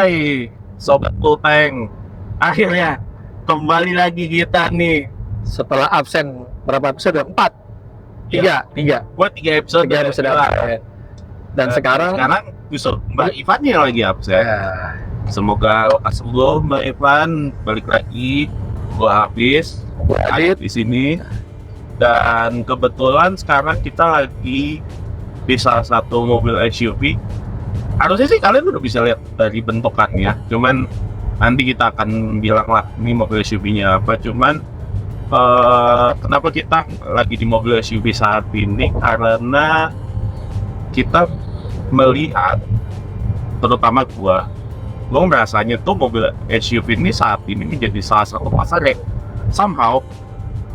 Hai Sobat Tank, akhirnya kembali lagi kita nih Setelah absen berapa episode? 4? Tiga buat 3 episode. absen. Dan sekarang justru Mbak Ivan yang lagi absen. Semoga sebelum Mbak Ivan balik lagi, gua habis Adit di sini. Dan kebetulan sekarang kita lagi di salah satu mobil SUV. Harusnya sih kalian udah bisa lihat dari bentukannya, cuman nanti kita akan bilang lah ini mobil SUV-nya apa. Cuman kenapa kita lagi di mobil SUV saat ini, karena kita melihat, terutama gua merasanya tuh mobil SUV ini saat ini menjadi salah satu pasar yang somehow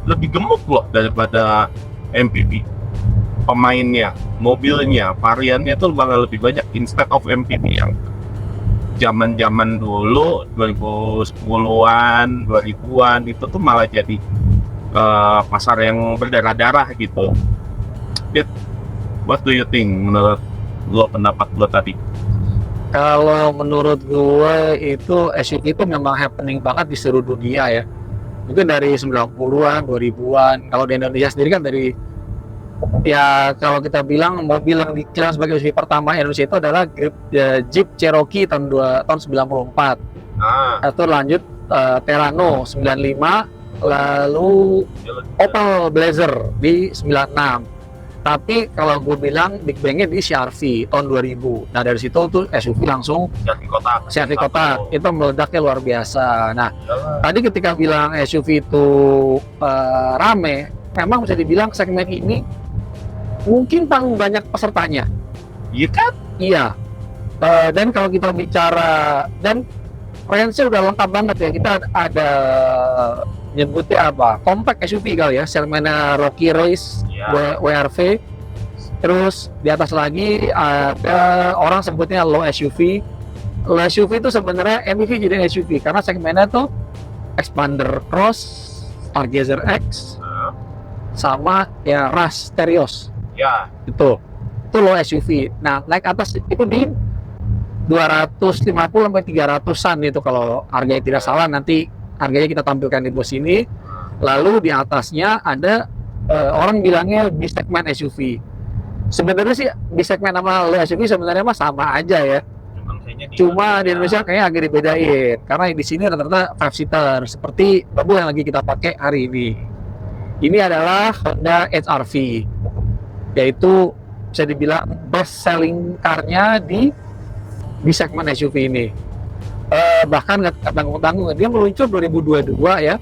lebih gemuk loh daripada MPV. Pemainnya, mobilnya, variannya tuh bakal lebih banyak instead of MPV yang zaman dulu 2010-an, 2000-an itu tuh malah jadi pasar yang berdarah-darah gitu. What do you think menurut lo, pendapat lo tadi? kalau menurut gue itu SUV itu memang happening banget di seluruh dunia ya. Mungkin dari 90-an, 2000-an. Kalau di Indonesia sendiri kan dari, ya kalau kita bilang mobil yang diklaim sebagai SUV pertama Indonesia itu adalah Jeep Cherokee tahun 94. Atau lanjut Terrano 95, lalu Opel Blazer di 96. Tapi kalau gue bilang Big Bang-nya di CR-V tahun 2000. Nah dari situ tuh SUV langsung CR-V kotak itu meledaknya luar biasa. Nah tadi ketika bilang SUV itu rame, memang bisa dibilang segmen ini mungkin paling banyak pesertanya. Iya kan? Iya. Dan kalau kita bicara, dan range-nya udah lengkap banget ya. Kita ada nyebutnya apa? Compact SUV kali ya, segmennya Rocky Race, WRV. Terus di atas lagi ada orang sebutnya low SUV. Low SUV itu sebenarnya MPV jadi SUV karena segmennya tuh Expander Cross, Stargazer X, sama ya Rush Terios. Ya, itu low SUV. Nah, naik atas itu di 250 sampai 300-an itu kalau harganya tidak salah. Nanti harganya kita tampilkan di bawah sini. Lalu di atasnya ada orang bilangnya di segmen SUV. Sebenarnya sih di segmen sama low SUV sebenarnya mah sama aja ya. Cuma di Indonesia kayaknya agak dibedain karena di sini rata-rata 5-seater seperti mobil yang lagi kita pakai hari ini. Ini adalah Honda HR-V, yaitu bisa dibilang best selling car-nya di segmen SUV ini. Bahkan nggak tanggung-tanggung, dia meluncur 2022 ya.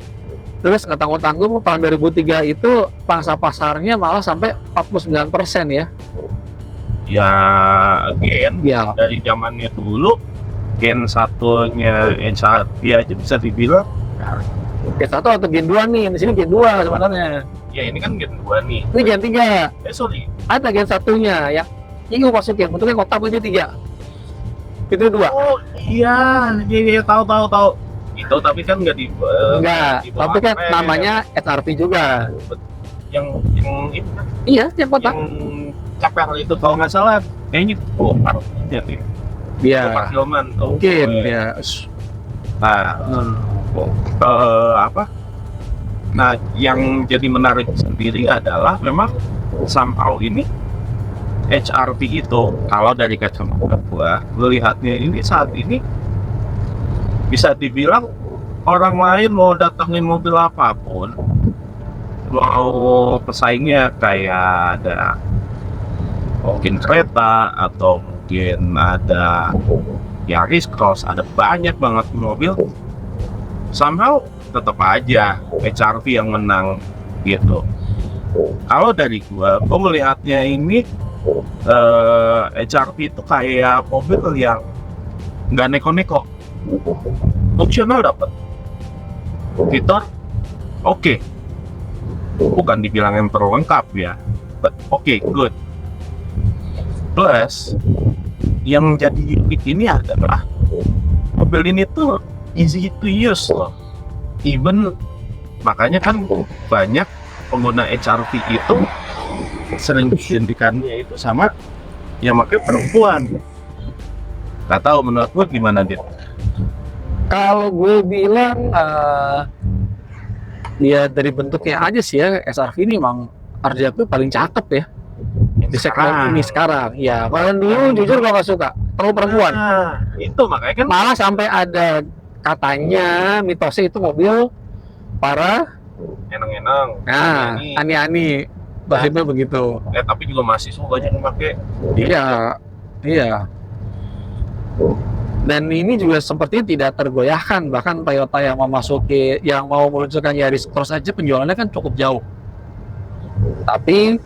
Terus nggak tanggung-tanggung tahun 2003 itu pangsa pasarnya malah sampai 49% ya. Ya, again, ya. Dari zamannya dulu, Gen 1-nya HR-V aja bisa dibilang Gen 1 atau Gen 2 nih, di sini Gen 2 sebenarnya. Ya ini kan Gen 2 nih. Ini Gen 3. Sorry. Ada Gen 1-nya yang ini maksudnya bentuknya kotak itu 3. Itu 2. Oh iya, tahu. Itu tapi kan nggak di enggak, tapi kan namanya HR-V juga. Yang ini kan? Iya, yang kotak. Yang capek itu kalau nggak salah kayaknya parutnya nih. Iya. Filman mungkin ya. Apa? Nah, yang jadi menarik sendiri adalah memang somehow ini HR-V itu kalau dari kacamata gua melihatnya ini saat ini bisa dibilang orang lain mau datangin mobil apapun, mau pesaingnya kayak ada mungkin kereta atau mungkin ada Yaris Cross, ada banyak banget mobil, somehow tetap aja HR-V yang menang gitu. Kalau dari gua melihatnya ini HR-V itu kayak mobil yang nggak neko-neko, fungsional dapat, fitur oke. Bukan dibilang yang terlengkap ya, but good. Plus yang jadi unik ini adalah mobil ini tuh easy to use loh. Even makanya kan banyak pengguna HR-V itu sering diidentikannya itu sama yang pakai perempuan. Gak tahu menurut gue gimana, Dit? Kalau gue bilang dia dari bentuknya aja sih ya, SRV ini emang RDF paling cakep ya di segmen ini sekarang. Ya, kalau dulu jujur gue gak suka, terlalu perempuan. Itu makanya kan Malah sampai ada katanya mitosnya itu mobil para eneng-eneng. ani-ani, bahasanya begitu. Tapi juga mahasiswa banyak yang pakai. Iya. Dan ini juga sepertinya tidak tergoyahkan, bahkan Toyota yang mau meluncurkan Yaris Cross aja penjualannya kan cukup jauh. Tapi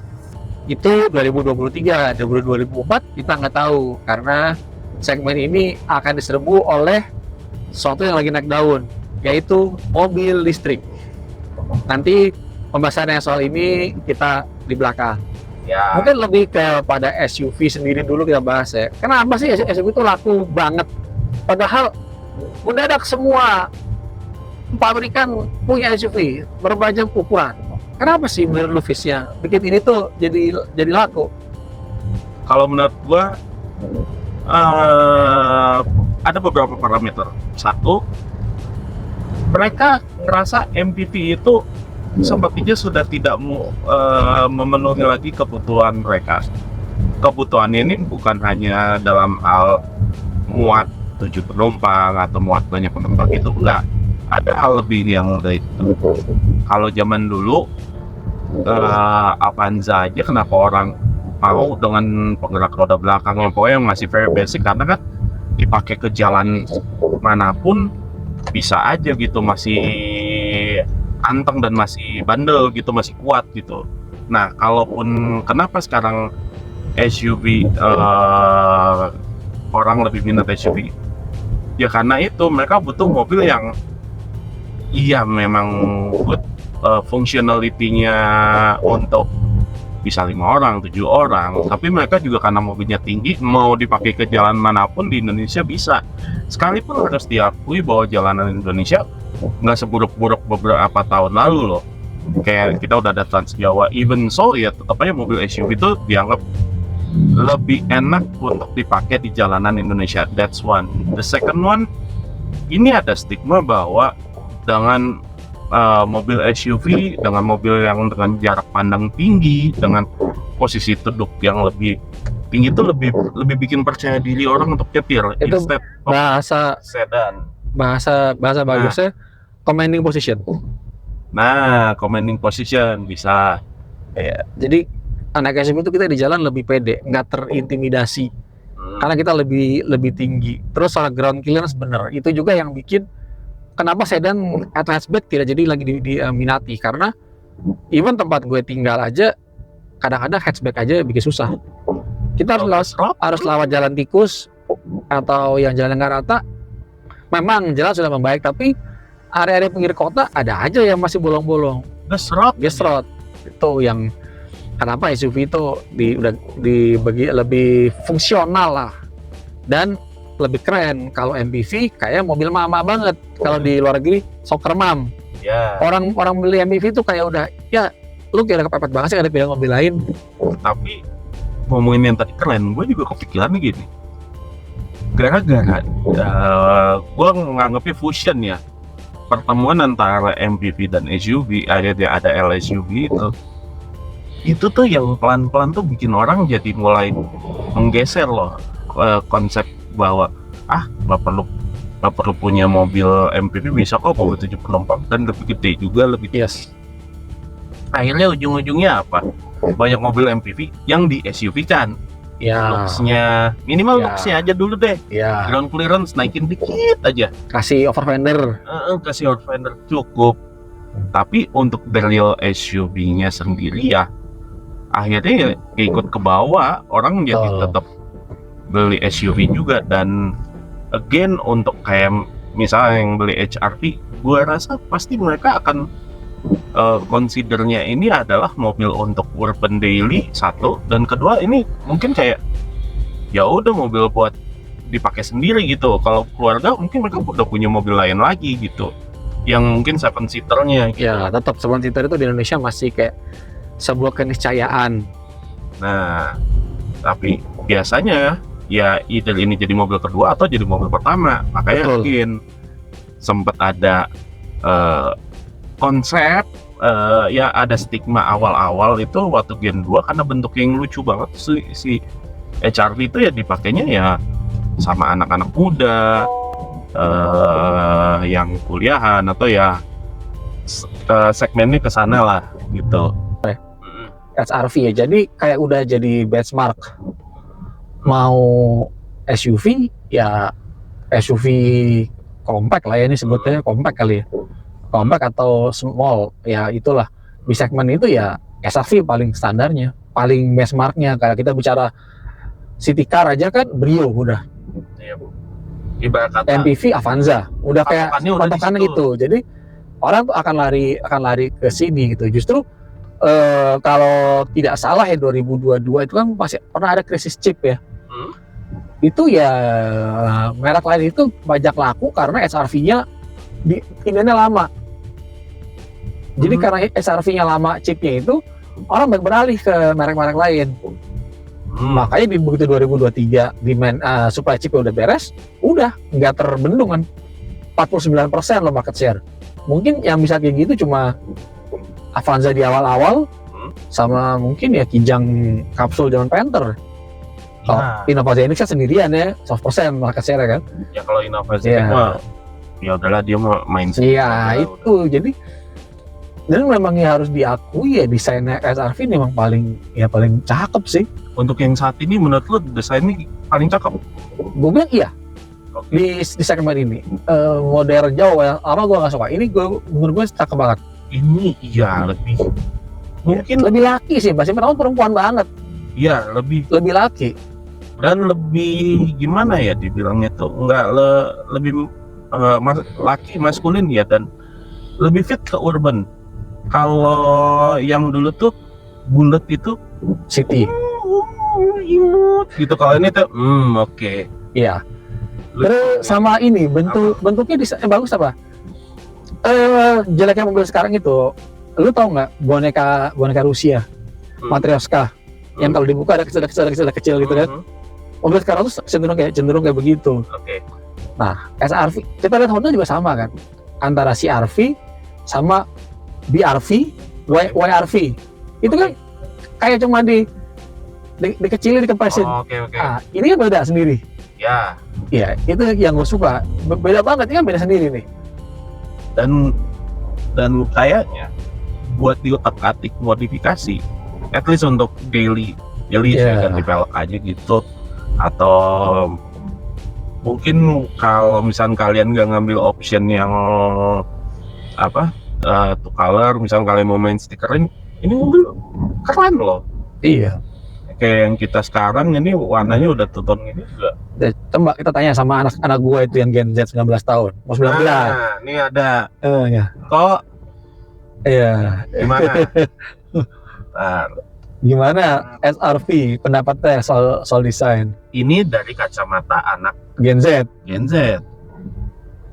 itu 2023, 2024 kita nggak tahu karena segmen ini akan diserbu oleh sesuatu yang lagi naik daun, yaitu mobil listrik. Nanti pembahasannya soal ini kita di belakang. Ya. Mungkin lebih kepada SUV sendiri dulu kita bahas ya. Kenapa sih SUV itu laku banget? Padahal mendadak semua pabrikan punya SUV berbagai ukuran. Kenapa sih menurut lu Fisya bikin ini tuh jadi laku? Kalau menurut gua ada beberapa parameter. Satu, mereka ngerasa MPV itu sepertinya sudah tidak memenuhi lagi kebutuhan mereka. Kebutuhannya ini bukan hanya dalam hal muat 7 penumpang atau muat banyak penumpang, itu enggak. Ada hal lebih yang dari itu. Kalau zaman dulu Avanza aja kenapa orang mau dengan penggerak roda belakang, pokoknya yang masih very basic, karena kan dipakai ke jalan manapun bisa aja gitu, masih anteng dan masih bandel gitu, masih kuat gitu. Nah, kalaupun kenapa sekarang SUV orang lebih minat SUV, ya karena itu mereka butuh mobil yang memang good functionality-nya untuk bisa 5 orang, 7 orang, tapi mereka juga karena mobilnya tinggi, mau dipakai ke jalan manapun di Indonesia bisa. Sekalipun harus diakui bahwa jalanan Indonesia nggak seburuk-buruk beberapa tahun lalu loh. Kayak kita udah ada Trans Jawa, even so ya tetap aja mobil SUV itu dianggap lebih enak untuk dipakai di jalanan Indonesia. That's one. The second one, ini ada stigma bahwa dengan mobil SUV, dengan mobil yang dengan jarak pandang tinggi, dengan posisi duduk yang lebih tinggi, itu lebih bikin percaya diri orang untuk nyetir. Itu instead bahasa sedan. Bahasa bagusnya commanding position. Nah, commanding position bisa. Ya, jadi anak SUV itu kita di jalan lebih pede, nggak terintimidasi. Karena kita lebih tinggi. Terus soal ground clearance bener, itu juga yang bikin kenapa sedan atau hatchback tidak jadi lagi diminati, karena even tempat gue tinggal aja kadang-kadang hatchback aja bikin susah. Kita harus lewat jalan tikus atau yang jalan nggak rata. Memang jalan sudah membaik, tapi area-area pinggir kota ada aja yang masih bolong-bolong. Gesrot. Itu yang kenapa SUV itu udah dibagi lebih fungsional lah dan lebih keren. Kalau MPV kayak mobil mama banget. Kalau di luar negeri soccer mom. Yeah. Orang beli MPV itu kayak udah ya lu kira kepepet banget sih ada pilih mobil lain. Tapi ngomongin yang tadi keren, gue juga kepikiran gini. Gara-gara gue nganggapnya fusion ya, pertemuan antara MPV dan SUV, ada LSUV itu tuh yang pelan-pelan tuh bikin orang jadi mulai menggeser loh konsep bahwa nggak perlu punya mobil MPV, bisa kok mobil 7 penumpang dan lebih gede juga, lebih yes. Akhirnya ujung-ujungnya apa? Banyak mobil MPV yang di SUV kan. Ya. Looks-nya minimal looks-nya aja dulu deh. Ya. Ground clearance naikin dikit aja. Kasih overfender. Kasih overfender cukup. Tapi untuk the real SUV-nya sendiri ya akhirnya ikut ke bawah, orang jadi tetap beli SUV juga. Dan again, untuk kayak misalnya yang beli HRV, gue rasa pasti mereka akan considernya ini adalah mobil untuk urban daily, satu, dan kedua ini mungkin kayak ya udah mobil buat dipakai sendiri gitu. Kalau keluarga mungkin mereka udah punya mobil lain lagi gitu, yang mungkin 7-seaternya gitu. Ya tetap 7-seater itu di Indonesia masih kayak sebuah keniscayaan. Nah, tapi biasanya ya either ini jadi mobil kedua atau jadi mobil pertama. Makanya mungkin sempat ada konsep ya ada stigma awal-awal itu waktu Gen 2 karena bentuknya yang lucu banget si HR-V itu ya dipakainya ya sama anak-anak muda yang kuliahan atau ya segmennya ke sana lah gitu. HR-V ya, jadi kayak udah jadi benchmark. Mau SUV ya SUV compact lah ya, ini sebutnya compact kali ya, compact atau small ya, itulah di segmen itu ya SUV paling standarnya, paling benchmarknya. Kayak kita bicara city car aja kan Brio udah, Iya, Bu. Ibarat kata MPV Avanza udah kayak patokannya udah di patokannya situ. gitu. Jadi orang tuh akan lari ke sini gitu. Justru kalau tidak salah ya 2022 itu kan masih pernah ada krisis chip ya. Itu ya merek lain itu banyak laku karena SRV-nya pindahannya lama. Jadi karena SRV-nya lama, chipnya itu orang beralih ke merek-merek lain. Makanya begitu 2023 demand supply chipnya udah beres, udah nggak terbendung kan, 49% loh market share. Mungkin yang bisa kayak gitu cuma Avanza di awal-awal, sama mungkin ya Kijang kapsul zaman Panther. Kalau Innova Zenix kan sendirian ya, 100% market share kan. Ya kalau inovasi mah ya udahlah dia mau main sendiri. Iya itu udah. Jadi dan memang ya harus diakui ya desainnya SRV memang paling cakep sih. Untuk yang saat ini menurut lu desainnya paling cakep? Gue bilang iya. Di segmen ini modern jauh ya, apa gue nggak suka. Ini menurut gue cakep banget. Ini iya lebih mungkin lebih laki sih, pasti perempuan banget. Iya lebih laki dan lebih gimana ya dibilangnya tuh lebih laki maskulin ya, dan lebih fit ke urban. Kalau yang dulu tuh bulat itu city imut gitu, kalau ini tuh oke. Iya. Terus sama ini bentuknya bagus apa? Jeleknya mobil sekarang itu, lu tau nggak boneka Rusia, Matryoshka, yang kalau dibuka ada kecil gitu kan? Mobil sekarang tuh cenderung kayak begitu. Nah, SRV kita lihat Honda juga sama kan, antara CR-V sama BR-V, YR-V itu kan kayak cuma dikecilin, dikepresin. Nah, ini kan beda sendiri. Iya, itu yang gue suka. Beda banget, ini kan beda sendiri nih. Dan kayaknya buat diotak-atik modifikasi, at least untuk daily kan dipelek aja gitu, atau mungkin kalau misalnya kalian nggak ngambil option yang two color, misalnya kalian mau main stikerin, ini mobil keren loh. Iya. Kayak yang kita sekarang ini warnanya udah two-tone ini juga. Coba kita tanya sama anak gua itu yang Gen Z 19 tahun, mau 19. Nah, ini ada. Ya. Kok? Iya. Gimana? Gimana SRV pendapatnya soal desain? Ini dari kacamata anak Gen Z.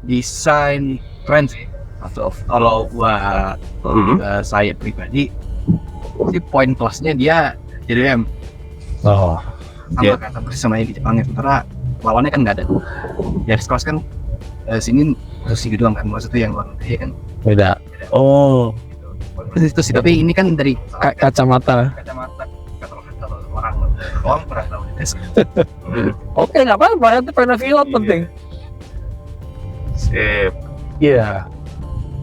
Desain keren sih. Kalau gua saya pribadi, sih poin plusnya dia JDM. Oh. Sama kata persis sama yang di Jepang ya, sementara lawannya kan nggak ada. Yaris Cross kan sini posisi doang kan, maksudnya yang luar negeri kan Beda. Oh. Itu sih, tapi ini kan dari Kacamata orang pernah tahu. Oke, nggak apa-apa, itu pernah film penting. Sip. Iya.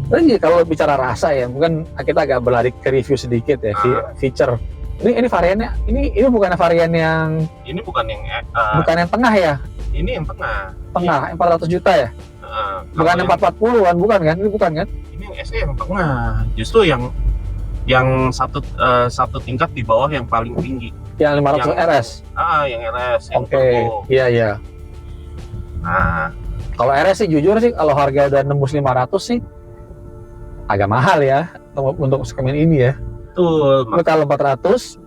Dan kalau bicara rasa ya, mungkin kita agak berlari ke review sedikit ya, feature. Ini variannya, ini bukan varian yang bukan yang tengah ya? Ini yang tengah, yang 400 juta ya? Bukan yang 440-an, bukan kan? Ini bukan kan? Ini yang SE yang tengah, justru yang satu tingkat di bawah yang paling tinggi. Yang 500 RS? Yang RS. Oke, iya. Nah, kalau RS sih jujur sih, kalau harga udah nembus 500 sih agak mahal ya untuk segmen ini ya. betul. Kalau 400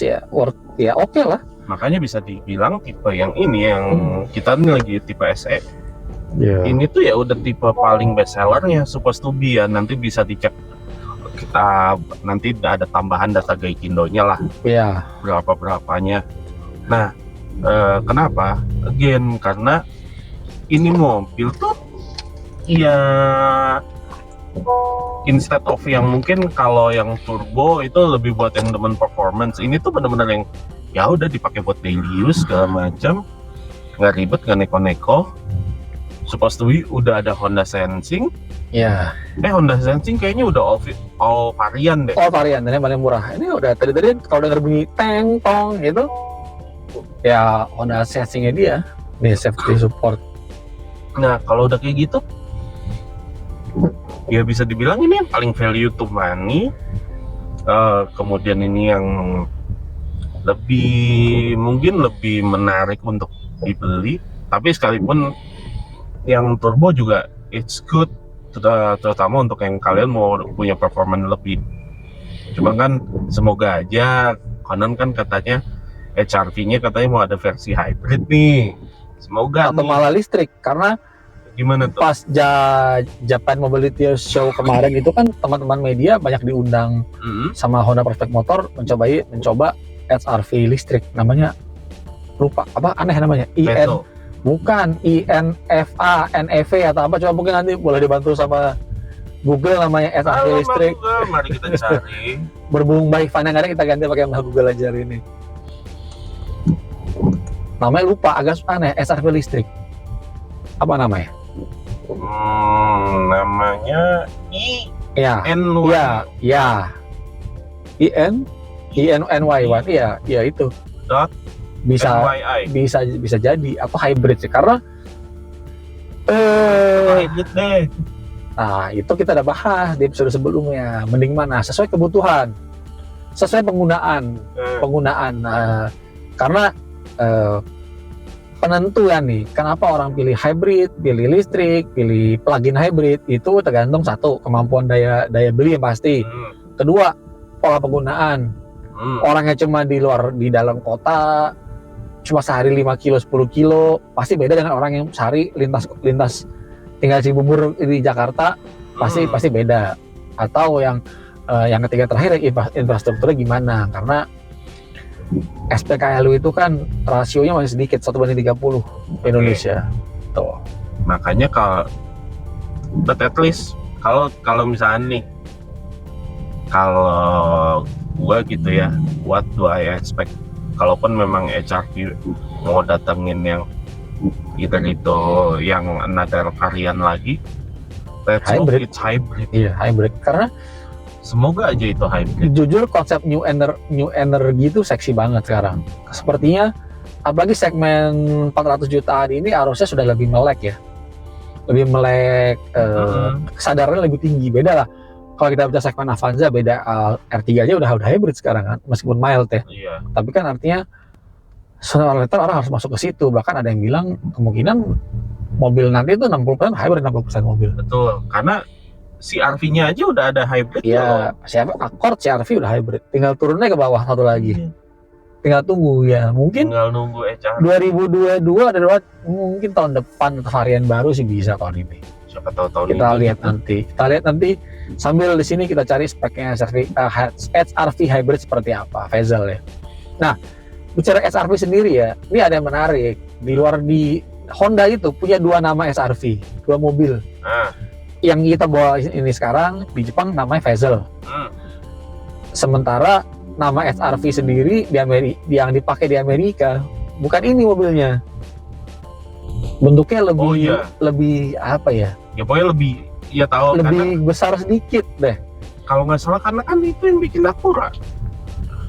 ya worth ya, oke lah. Makanya bisa dibilang tipe yang ini yang kita ini lagi tipe SE. Ini tuh ya udah tipe paling best sellernya, supposed to be ya. Nanti bisa dicek, kita nanti ada tambahan data Gaikindo-nya lah. Iya. Berapanya. Nah, kenapa? Again, karena ini mobil tuh Iya, instead of yang mungkin kalau yang turbo itu lebih buat yang demen performance, ini tuh bener-bener yang ya udah dipakai buat daily use segala macam, nggak ribet, nggak neko-neko. Supposed to be udah ada Honda Sensing. Ya, Honda Sensing kayaknya udah all varian deh. all varian dan yang paling murah. Ini udah tadi kalau denger bunyi teng tong gitu, ya Honda Sensing-nya dia, nih safety support. Nah kalau udah kayak gitu, ya bisa dibilang ini yang paling value to money. Kemudian ini yang mungkin lebih menarik untuk dibeli. Tapi sekalipun yang turbo juga it's good, terutama untuk yang kalian mau punya performance lebih. Cuma kan semoga aja, konon kan katanya HR-V-nya katanya mau ada versi hybrid nih. Semoga Atau nih. malah listrik, karena Gimana tuh? pas Japan Mobility Show kemarin itu kan teman-teman media banyak diundang sama Honda Prospect Motor mencoba HR-V listrik, namanya lupa apa aneh namanya Veto. bukan INFA NEV atau apa, coba mungkin nanti boleh dibantu sama Google namanya HR-V listrik. Mari kita cari. Berhubung baik Fana nggak ada, kita ganti pakai nama Google aja hari ini. Namanya lupa, agak aneh, HR-V listrik. Apa namanya? Namanya Ya, INY. ya. INY1, ya itu. Dot Bisa NYI. bisa jadi atau hybrid sih, karena Hybrid deh. nah itu kita udah bahas di episode sebelumnya. Mending mana? Sesuai kebutuhan, sesuai penggunaan. Karena penentuan nih, kenapa orang pilih hybrid, pilih listrik, pilih plug-in hybrid, itu tergantung satu, kemampuan daya beli yang pasti. Kedua, pola penggunaan. Orangnya cuma di dalam kota, cuma sehari 5 kilo, 10 kilo, pasti beda dengan orang yang sehari lintas tinggal Cibubur di Jakarta, pasti beda. Atau yang ketiga terakhir, infrastrukturnya gimana, karena SPKLU itu kan rasionya masih sedikit, 1:30 Indonesia. Tuh. Makanya but at least kalau misalnya nih, kalau gua gitu ya, what do I expect? Kalaupun memang HR-V mau datengin yang either itu yang another varian lagi, let's hope Hybrid. it's hybrid. Iya, hybrid. Karena Semoga aja itu hybrid. jujur konsep new energy itu seksi banget sekarang. Sepertinya apalagi segmen 400 jutaan ini harusnya sudah lebih melek ya. Lebih melek, kesadarannya lebih tinggi. Beda lah. Kalau kita bicara segmen Avanza, beda, R3 aja udah hybrid sekarang kan, meskipun mild ya. Iya. Tapi kan artinya sooner or later orang harus masuk ke situ. Bahkan ada yang bilang kemungkinan mobil nanti itu 60% hybrid, 60% mobil. Betul, karena CR-V-nya aja udah ada hybrid. Iya, siapa Accord CR-V udah hybrid. Tinggal turunnya ke bawah satu lagi. Tinggal tunggu ya. Mungkin Tinggal nunggu HR. 2022 ada mungkin tahun depan varian baru sih bisa tahun ini. Siapa tahu tahun Kita ini. lihat nanti sambil di sini kita cari speknya HR-V hybrid seperti apa, Vezel ya. Nah, bicara HR-V sendiri ya, ini ada yang menarik. Di Honda itu punya dua nama HR-V, dua mobil. Yang kita bawa ini sekarang di Jepang namanya Vezel. Sementara nama HR-V sendiri yang dipakai di Amerika bukan ini mobilnya. Bentuknya lebih apa ya? Ya pokoknya lebih, ya tahu Lebih karena besar sedikit deh. kalau nggak salah karena kan itu yang bikin Acura.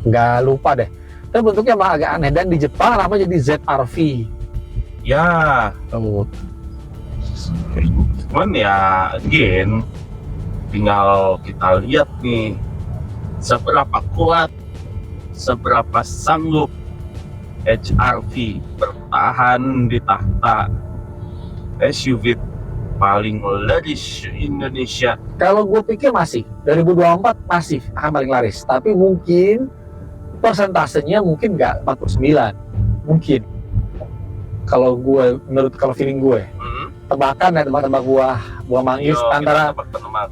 Nggak lupa deh. Tapi bentuknya mah agak aneh, dan di Jepang namanya jadi ZR-V. Ya, Oh, cuman ya again tinggal kita lihat nih seberapa kuat, seberapa sanggup HR-V bertahan di tahta SUV paling laris Indonesia. kalau gue pikir masih 2024 masih akan paling laris, tapi mungkin persentasenya mungkin nggak 49, mungkin. Kalau feeling gue, tebakan ya, tebak buah manggis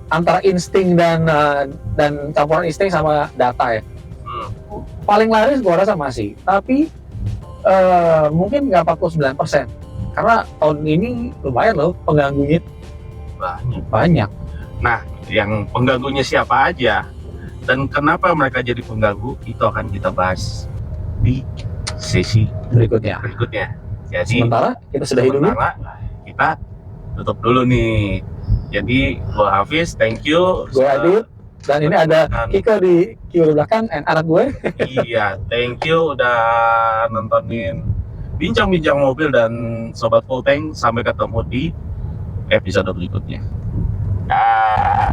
antara insting dan campuran insting sama data ya. Paling laris gue rasa masih, tapi mungkin nggak 49%, karena tahun ini lumayan loh pengganggunya. Banyak. Nah, yang pengganggunya siapa aja dan kenapa mereka jadi pengganggu itu akan kita bahas di sesi Berikutnya. berikutnya. Jadi Sementara kita sudahi dulu. sementara kita tutup dulu nih. Jadi gua Hafiz, thank you. Gue Adit. Dan ini ada Kiko di kiri belakang, and anak gue. Iya, thank you udah nontonin bincang-bincang mobil dan sobat full tank. Sampai ketemu di episode berikutnya. Dah.